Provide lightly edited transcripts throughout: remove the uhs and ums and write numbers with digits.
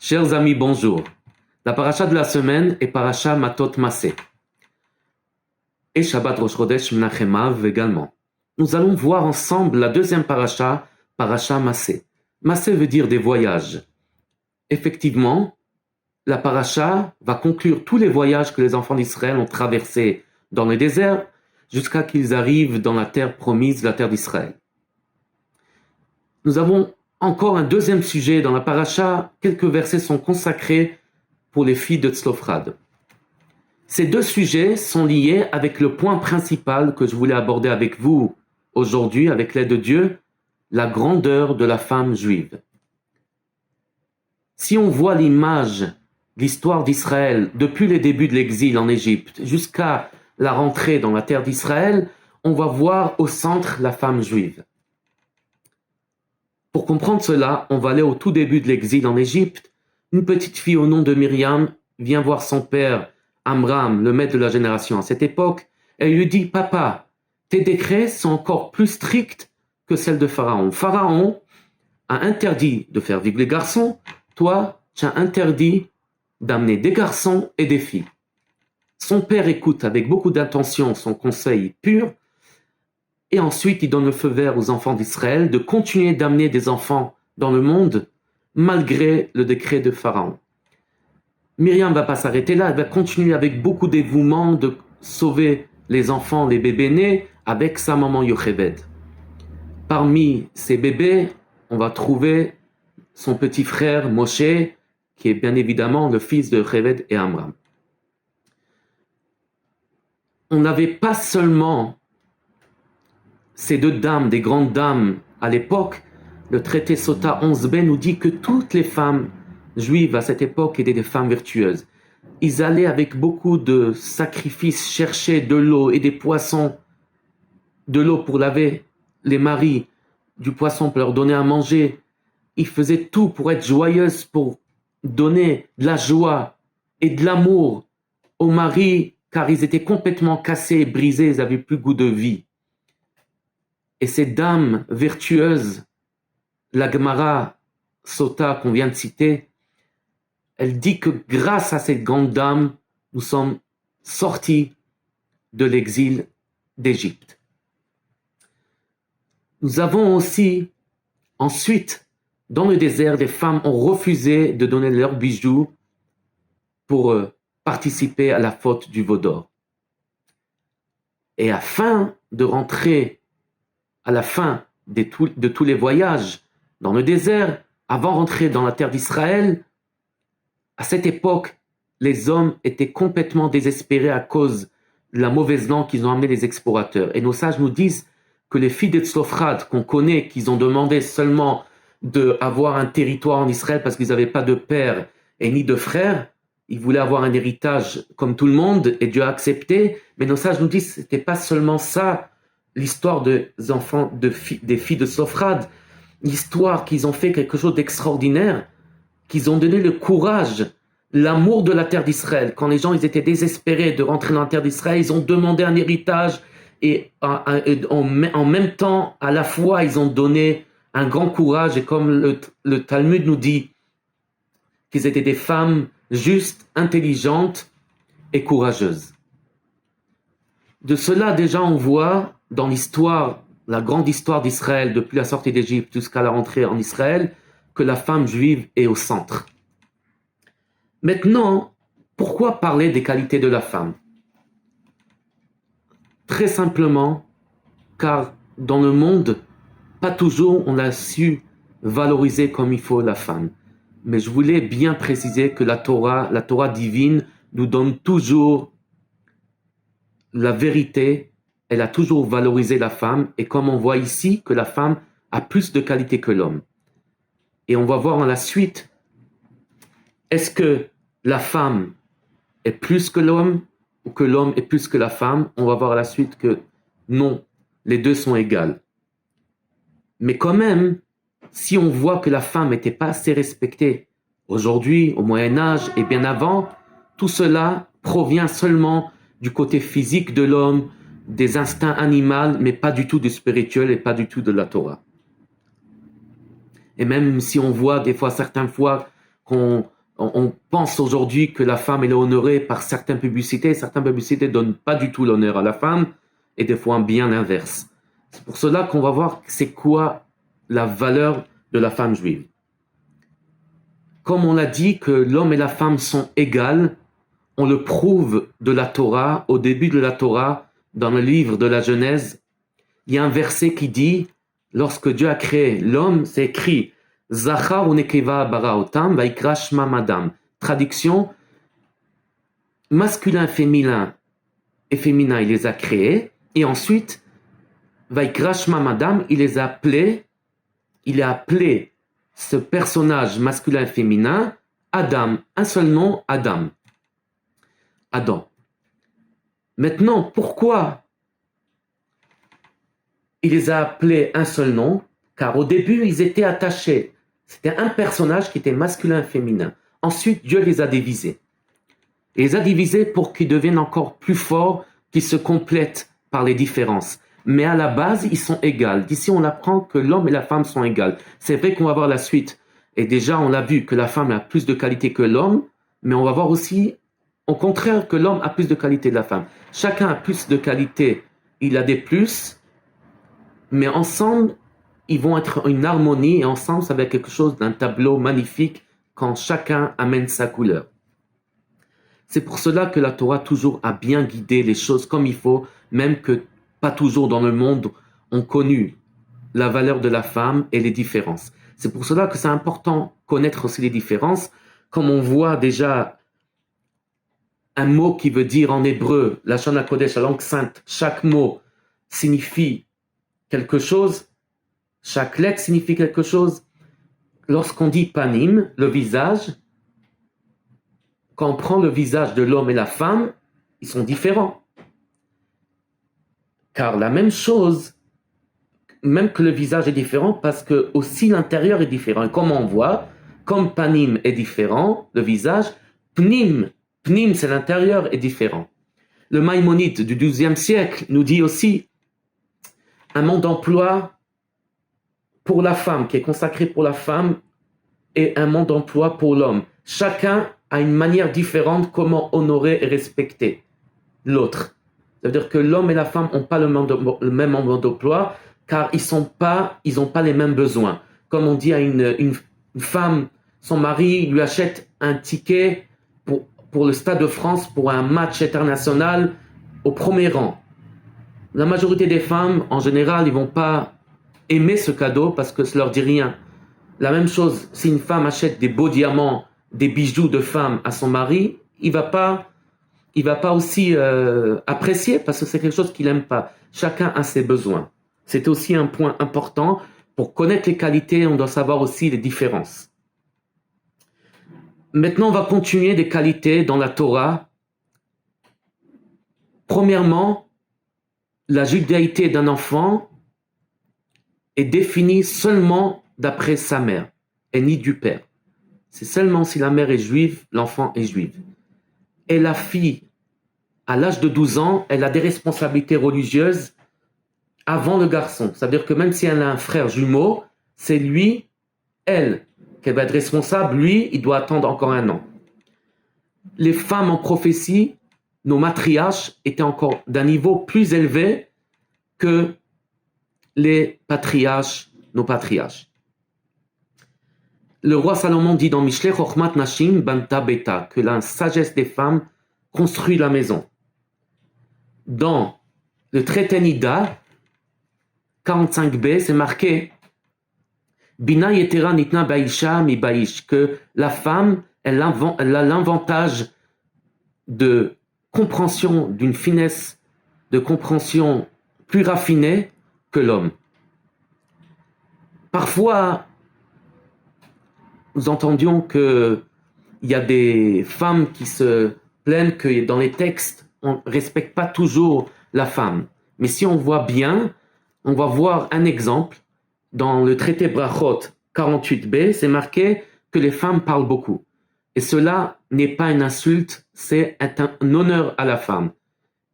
Chers amis, bonjour. La paracha de la semaine est paracha Matot Masé. Et Shabbat Rosh Chodesh Menachem Av également. Nous allons voir ensemble la deuxième paracha, paracha Masé. Masé veut dire des voyages. Effectivement, la paracha va conclure tous les voyages que les enfants d'Israël ont traversés dans le désert jusqu'à qu'ils arrivent dans la terre promise, la terre d'Israël. Nous avons encore un deuxième sujet dans la paracha. Quelques versets sont consacrés pour les filles de Tzlofrad. Ces deux sujets sont liés avec le point principal que je voulais aborder avec vous aujourd'hui, avec l'aide de Dieu, la grandeur de la femme juive. Si on voit l'image, l'histoire d'Israël, depuis les débuts de l'exil en Égypte jusqu'à la rentrée dans la terre d'Israël, on va voir au centre la femme juive. Pour comprendre cela, on va aller au tout début de l'exil en Égypte. Une petite fille au nom de Myriam vient voir son père, Amram, le maître de la génération à cette époque, et elle lui dit « Papa, tes décrets sont encore plus stricts que celles de Pharaon. Pharaon a interdit de faire vivre les garçons, toi, tu as interdit d'amener des garçons et des filles. » Son père écoute avec beaucoup d'intention son conseil pur, et ensuite il donne le feu vert aux enfants d'Israël de continuer d'amener des enfants dans le monde malgré le décret de Pharaon. Myriam ne va pas s'arrêter là, elle va continuer avec beaucoup de dévouement de sauver les enfants, les bébés nés, avec sa maman Yocheved. Parmi ces bébés, on va trouver son petit frère Moshe, qui est bien évidemment le fils de Yocheved et Amram. On n'avait pas seulement ces deux dames, des grandes dames à l'époque. Le traité Sota 11b nous dit que toutes les femmes juives à cette époque étaient des femmes vertueuses. Ils allaient avec beaucoup de sacrifices chercher de l'eau et des poissons, de l'eau pour laver les maris, du poisson pour leur donner à manger. Ils faisaient tout pour être joyeuses, pour donner de la joie et de l'amour aux maris, car ils étaient complètement cassés et brisés, ils n'avaient plus goût de vie. Et ces dames vertueuses, la Gemara Sota qu'on vient de citer, elle dit que grâce à cette grande dame, nous sommes sortis de l'exil d'Égypte. Nous avons aussi, ensuite, dans le désert, les femmes ont refusé de donner leurs bijoux pour participer à la faute du veau d'or. Et afin de rentrer à la fin de tous les voyages dans le désert, avant de rentrer dans la terre d'Israël, à cette époque, les hommes étaient complètement désespérés à cause de la mauvaise langue qu'ils ont amené les explorateurs. Et nos sages nous disent que les filles de Tzlofrad, qu'on connaît, qu'ils ont demandé seulement d'avoir un territoire en Israël parce qu'ils n'avaient pas de père et ni de frère, ils voulaient avoir un héritage comme tout le monde et Dieu a accepté. Mais nos sages nous disent que ce n'était pas seulement ça, l'histoire des enfants, des filles de Tzlofrad, l'histoire qu'ils ont fait quelque chose d'extraordinaire, qu'ils ont donné le courage, l'amour de la terre d'Israël. Quand les gens ils étaient désespérés de rentrer dans la terre d'Israël, ils ont demandé un héritage et en même temps, à la fois, ils ont donné un grand courage. Et comme le Talmud nous dit, qu'ils étaient des femmes justes, intelligentes et courageuses. De cela, déjà, on voit dans l'histoire, la grande histoire d'Israël, depuis la sortie d'Égypte jusqu'à la rentrée en Israël, que la femme juive est au centre. Maintenant, pourquoi parler des qualités de la femme? Très simplement, car dans le monde, pas toujours on a su valoriser comme il faut la femme. Mais je voulais bien préciser que la Torah divine, nous donne toujours la vérité. Elle a toujours valorisé la femme, et comme on voit ici que la femme a plus de qualités que l'homme. Et on va voir en la suite, est-ce que la femme est plus que l'homme ou que l'homme est plus que la femme? On va voir à la suite que non, les deux sont égales. Mais quand même, si on voit que la femme n'était pas assez respectée aujourd'hui, au Moyen-Âge et bien avant, tout cela provient seulement du côté physique de l'homme, des instincts animaux, mais pas du tout du spirituel et pas du tout de la Torah. Et même si on voit des fois, certaines fois, qu'on On pense aujourd'hui que la femme elle est honorée par certaines publicités. Certaines publicités ne donnent pas du tout l'honneur à la femme et des fois bien l'inverse. C'est pour cela qu'on va voir c'est quoi la valeur de la femme juive. Comme on l'a dit que l'homme et la femme sont égales, on le prouve de la Torah, au début de la Torah, dans le livre de la Genèse, il y a un verset qui dit, lorsque Dieu a créé l'homme, c'est écrit Zachar ou Nekeva bara otam vaikra shma madam. Traduction, masculin, féminin et féminin, il les a créés, et ensuite, vaikra shma madam, il les a appelés, il a appelé ce personnage masculin et féminin Adam, un seul nom, Adam. Adam. Maintenant, pourquoi il les a appelés un seul nom? Car au début, ils étaient attachés. C'était un personnage qui était masculin et féminin. Ensuite, Dieu les a divisés. Il les a divisés pour qu'ils deviennent encore plus forts, qu'ils se complètent par les différences. Mais à la base, ils sont égaux. D'ici, on apprend que l'homme et la femme sont égaux. C'est vrai qu'on va voir la suite. Et déjà, on l'a vu que la femme a plus de qualité que l'homme, mais on va voir aussi, au contraire, que l'homme a plus de qualité que la femme. Chacun a plus de qualité, il a des plus, mais ensemble, ils vont être une harmonie et ensemble, ça va être quelque chose d'un tableau magnifique quand chacun amène sa couleur. C'est pour cela que la Torah toujours a bien guidé les choses comme il faut, même que pas toujours dans le monde ont connu la valeur de la femme et les différences. C'est pour cela que c'est important connaître aussi les différences, comme on voit déjà un mot qui veut dire en hébreu, la Shana Kodesh, la langue sainte, chaque mot signifie quelque chose, chaque lettre signifie quelque chose. Lorsqu'on dit panim, le visage, quand on prend le visage de l'homme et la femme, ils sont différents. Car la même chose, même que le visage est différent, parce que aussi l'intérieur est différent. Et comme on voit, comme panim est différent, le visage, pnim c'est l'intérieur, est différent. Le Maïmonide du XIIe siècle nous dit aussi un monde d'emploi pour la femme, qui est consacré pour la femme, et un monde d'emploi pour l'homme. Chacun a une manière différente comment honorer et respecter l'autre. Ça veut dire que l'homme et la femme n'ont pas le même mode d'emploi, car ils n'ont pas les mêmes besoins. Comme on dit à une femme, son mari lui achète un ticket pour le Stade de France, pour un match international au premier rang. La majorité des femmes, en général, ils ne vont pas aimer ce cadeau parce que ça ne leur dit rien. La même chose, si une femme achète des beaux diamants, des bijoux de femme à son mari, il va pas aussi apprécier parce que c'est quelque chose qu'il n'aime pas. Chacun a ses besoins. C'est aussi un point important. Pour connaître les qualités, on doit savoir aussi les différences. Maintenant, on va continuer des qualités dans la Torah. Premièrement, la judéité d'un enfant est définie seulement d'après sa mère et ni du père. C'est seulement si la mère est juive, l'enfant est juif. Et la fille, à l'âge de 12 ans, elle a des responsabilités religieuses avant le garçon. Ça veut dire que même si elle a un frère jumeau, c'est lui, elle, qu'elle va être responsable. Lui, il doit attendre encore un an. Les femmes en prophétie, nos matriarches, étaient encore d'un niveau plus élevé que les patriarches, nos patriarches. Le roi Salomon dit dans Mishlei Chochmat Nashim Banta Beta que la sagesse des femmes construit la maison. Dans le traité Nida 45b, c'est marqué Bina Yetera Nitna Baisha Mi Baish, que la femme, elle a l'avantage de compréhension, d'une finesse de compréhension plus raffinée que l'homme. Parfois, nous entendions qu'il y a des femmes qui se plaignent que dans les textes, on ne respecte pas toujours la femme. Mais si on voit bien, on va voir un exemple. Dans le traité Brachot 48b, c'est marqué que les femmes parlent beaucoup. Et cela n'est pas une insulte, c'est un honneur à la femme.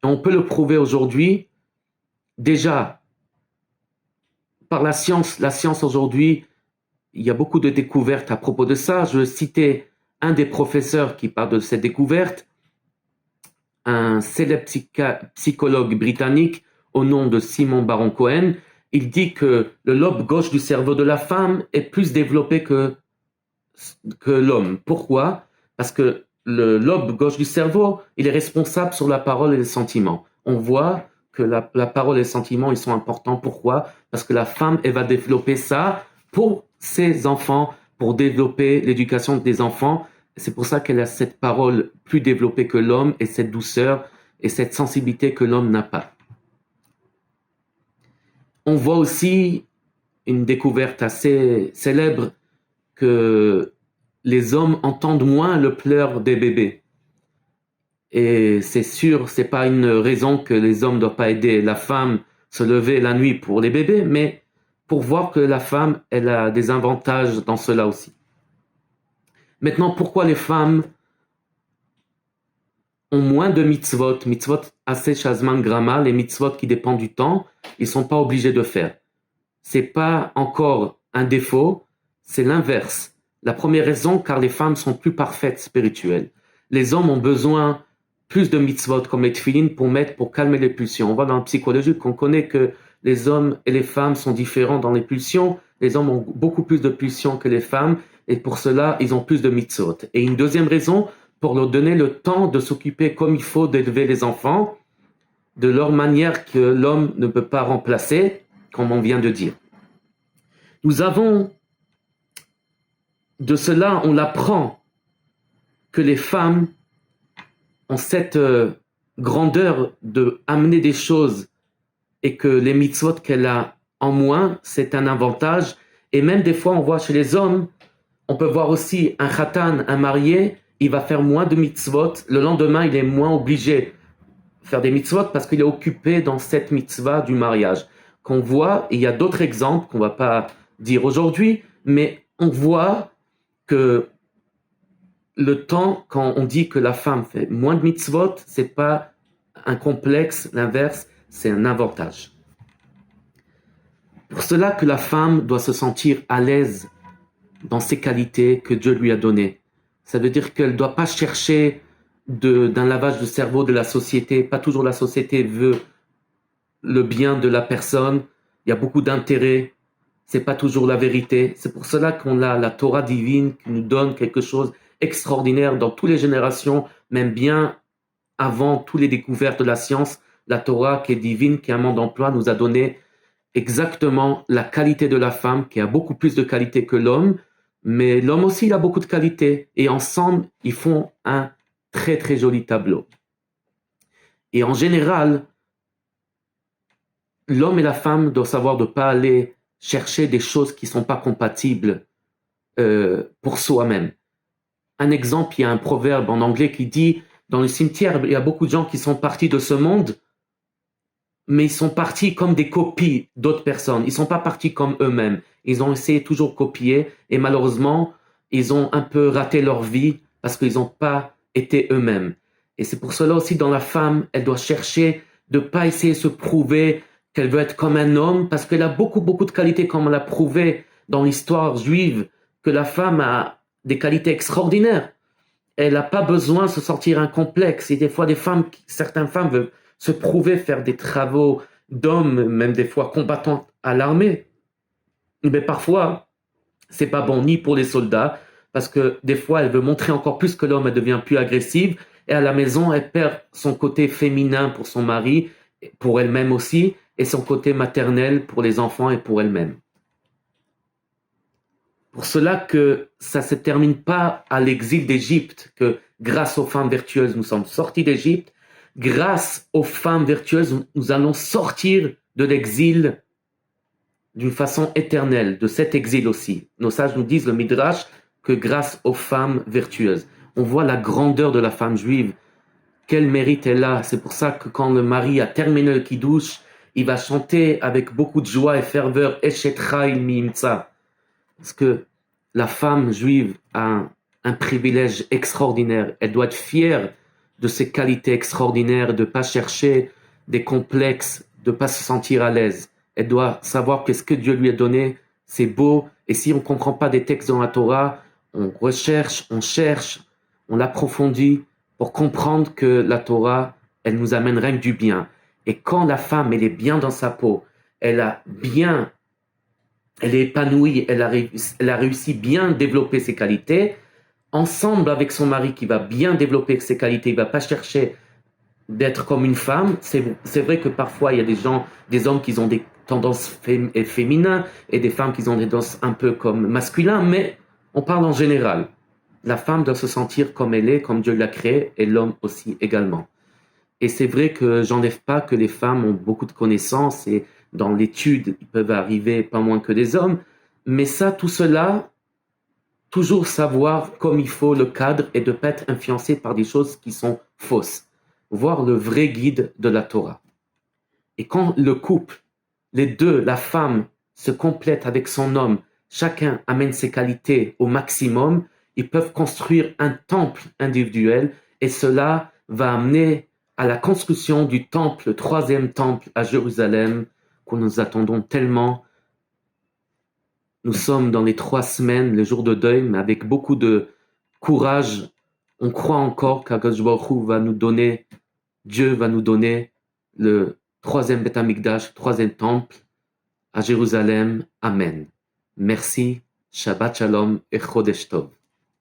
Et on peut le prouver aujourd'hui, déjà, par la science. La science aujourd'hui, il y a beaucoup de découvertes à propos de ça. Je citais un des professeurs qui parle de cette découverte, un célèbre psychologue britannique au nom de Simon Baron Cohen, il dit que le lobe gauche du cerveau de la femme est plus développé que l'homme. Pourquoi? Parce que le lobe gauche du cerveau, il est responsable sur la parole et les sentiments. On voit que la parole et les sentiments, ils sont importants. Pourquoi? Parce que la femme, elle va développer ça pour ses enfants, pour développer l'éducation des enfants. C'est pour ça qu'elle a cette parole plus développée que l'homme et cette douceur et cette sensibilité que l'homme n'a pas. On voit aussi une découverte assez célèbre que les hommes entendent moins le pleur des bébés. Et c'est sûr, c'est pas une raison que les hommes ne doivent pas aider la femme se lever la nuit pour les bébés, mais pour voir que la femme, elle a des avantages dans cela aussi. Maintenant, pourquoi les femmes ont moins de mitzvot assez shazman grama, les mitzvot qui dépendent du temps, ils sont pas obligés de faire. C'est pas encore un défaut, c'est l'inverse. La première raison, car les femmes sont plus parfaites spirituelles. Les hommes ont besoin plus de mitzvot comme les tefillin pour calmer les pulsions. On voit dans la psychologie qu'on connaît que les hommes et les femmes sont différents dans les pulsions. Les hommes ont beaucoup plus de pulsions que les femmes et pour cela, ils ont plus de mitzvot. Et une deuxième raison, pour leur donner le temps de s'occuper comme il faut d'élever les enfants, de leur manière que l'homme ne peut pas remplacer, comme on vient de dire. Nous avons, de cela, on l'apprend, que les femmes ont cette grandeur de amener des choses et que les mitzvot qu'elle a en moins, c'est un avantage. Et même des fois, on voit chez les hommes, on peut voir aussi un khatan, un marié, il va faire moins de mitzvot. Le lendemain, il est moins obligé de faire des mitzvot parce qu'il est occupé dans cette mitzvah du mariage. Qu'on voit, et il y a d'autres exemples qu'on ne va pas dire aujourd'hui, mais on voit que le temps, quand on dit que la femme fait moins de mitzvot, c'est pas un complexe, l'inverse, c'est un avantage. Pour cela que la femme doit se sentir à l'aise dans ses qualités que Dieu lui a données. Ça veut dire qu'elle ne doit pas chercher d'un lavage de cerveau de la société. Pas toujours la société veut le bien de la personne. Il y a beaucoup d'intérêts. C'est pas toujours la vérité. C'est pour cela qu'on a la Torah divine qui nous donne quelque chose extraordinaire dans toutes les générations, même bien avant toutes les découvertes de la science. La Torah qui est divine, qui est un monde d'emploi, nous a donné exactement la qualité de la femme, qui a beaucoup plus de qualité que l'homme, mais l'homme aussi il a beaucoup de qualités. Et ensemble, ils font un très très joli tableau. Et en général, l'homme et la femme doivent savoir de ne pas aller chercher des choses qui ne sont pas compatibles pour soi-même. Un exemple, il y a un proverbe en anglais qui dit, dans le cimetière, il y a beaucoup de gens qui sont partis de ce monde, mais ils sont partis comme des copies d'autres personnes. Ils ne sont pas partis comme eux-mêmes. Ils ont essayé toujours de copier et malheureusement, ils ont un peu raté leur vie parce qu'ils n'ont pas été eux-mêmes. Et c'est pour cela aussi dans la femme, elle doit chercher de ne pas essayer de se prouver qu'elle veut être comme un homme parce qu'elle a beaucoup de qualités comme on l'a prouvé dans l'histoire juive que la femme a des qualités extraordinaires. Elle n'a pas besoin de se sentir un complexe. Et des fois, certaines femmes veulent se prouver, faire des travaux d'hommes, même des fois combattants à l'armée. Mais parfois, c'est pas bon ni pour les soldats, parce que des fois, elle veut montrer encore plus que l'homme, elle devient plus agressive, et à la maison, elle perd son côté féminin pour son mari, pour elle-même aussi, et son côté maternel pour les enfants et pour elle-même. Pour cela que ça ne se termine pas à l'exil d'Égypte, que grâce aux femmes vertueuses, nous sommes sortis d'Égypte. Grâce aux femmes vertueuses, nous allons sortir de l'exil d'une façon éternelle, de cet exil aussi. Nos sages nous disent, le Midrash, que grâce aux femmes vertueuses. On voit la grandeur de la femme juive. Quel mérite elle a. C'est pour ça que quand le mari a terminé le kiddush, il va chanter avec beaucoup de joie et ferveur, Eshet Chayil Miimtza. Parce que la femme juive a un privilège extraordinaire. Elle doit être fière de ses qualités extraordinaires, de ne pas chercher des complexes, de ne pas se sentir à l'aise. Elle doit savoir que ce que Dieu lui a donné, c'est beau. Et si on ne comprend pas des textes dans la Torah, on recherche, on cherche, on l'approfondit pour comprendre que la Torah, elle nous amène rien que du bien. Et quand la femme, elle est bien dans sa peau, elle est épanouie, elle a réussi bien développer ses qualités, ensemble avec son mari qui va bien développer ses qualités, il va pas chercher d'être comme une femme. C'est vrai que parfois il y a des hommes qui ont des tendances féminines et des femmes qui ont des tendances un peu comme masculines, mais on parle en général. La femme doit se sentir comme elle est, comme Dieu l'a créée, et l'homme aussi également. Et c'est vrai que j'enlève pas que les femmes ont beaucoup de connaissances et dans l'étude, ils peuvent arriver pas moins que les hommes, mais ça, tout cela, toujours savoir comme il faut le cadre et de ne pas être influencé par des choses qui sont fausses. Voir le vrai guide de la Torah. Et quand le couple, les deux, la femme, se complètent avec son homme, chacun amène ses qualités au maximum, ils peuvent construire un temple individuel et cela va amener à la construction du temple, le troisième temple à Jérusalem, que nous attendons tellement. Nous sommes dans les 3 semaines, les jours de deuil, mais avec beaucoup de courage, on croit encore qu'Akadosh Baruch Hu va nous donner, Dieu va nous donner le troisième Beth Amikdash, troisième temple à Jérusalem. Amen. Merci. Shabbat Shalom et Chodesh Tov.